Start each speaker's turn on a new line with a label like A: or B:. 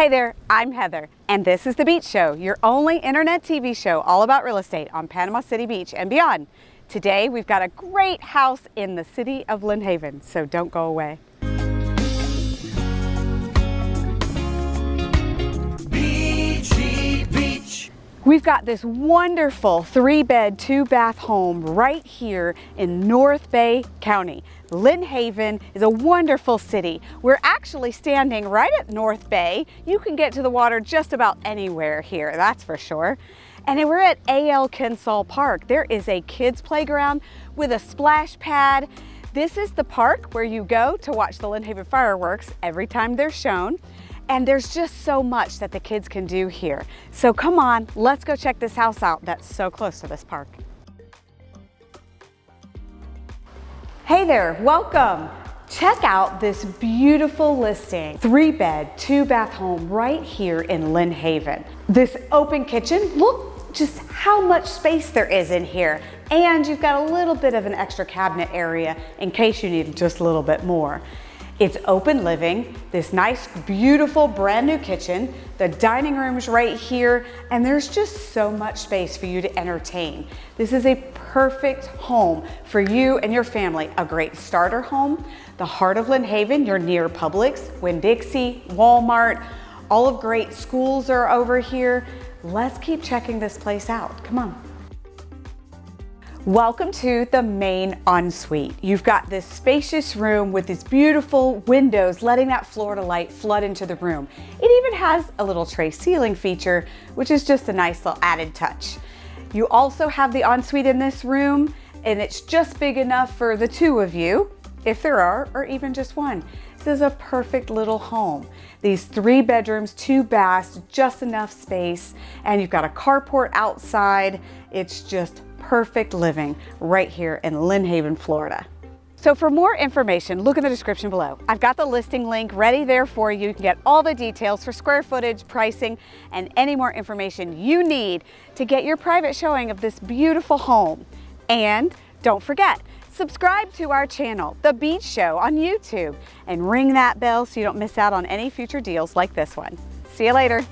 A: Hey there, I'm Heather, and this is The Beach Show, your only internet TV show all about real estate on Panama City Beach and beyond. Today, we've got a great house in the city of Lynn Haven, so don't go away.
B: Beachy Beach.
A: We've got this wonderful 3-bed, 2-bath home right here in North Bay County. Lynn Haven is a wonderful city. We're actually standing right at North Bay. You can get to the water just about anywhere here, that's for sure. And we're at A.L. Kinsall Park. There is a kids playground with a splash pad. This is the park where you go to watch the Lynn Haven fireworks every time they're shown. And there's just so much that the kids can do here. So come on, let's go check this house out that's so close to this park. Hey there, welcome. Check out this beautiful listing. 3-bed, 2-bath home right here in Lynn Haven. This open kitchen, look just how much space there is in here. And you've got a little bit of an extra cabinet area in case you need just a little bit more. It's open living, this nice, beautiful, brand new kitchen. The dining room's right here, and there's just so much space for you to entertain. This is a perfect home for you and your family. A great starter home. The heart of Lynn Haven, you're near Publix, Winn-Dixie, Walmart. All of great schools are over here. Let's keep checking this place out. Come on. Welcome to the main ensuite. You've got this spacious room with these beautiful windows letting that Florida light flood into the room. It even has a little tray ceiling feature, which is just a nice little added touch. You also have the ensuite in this room, and it's just big enough for the two of you, if there are, or even just one. This is a perfect little home. These 3 bedrooms, 2 baths, just enough space, and you've got a carport outside. It's just perfect living right here in Lynn Haven, Florida. So for more information, look in the description below. I've got the listing link ready there for you. You can get all the details for square footage, pricing, and any more information you need to get your private showing of this beautiful home. And don't forget, subscribe to our channel, The Beach Show on YouTube, and ring that bell so you don't miss out on any future deals like this one. See you later.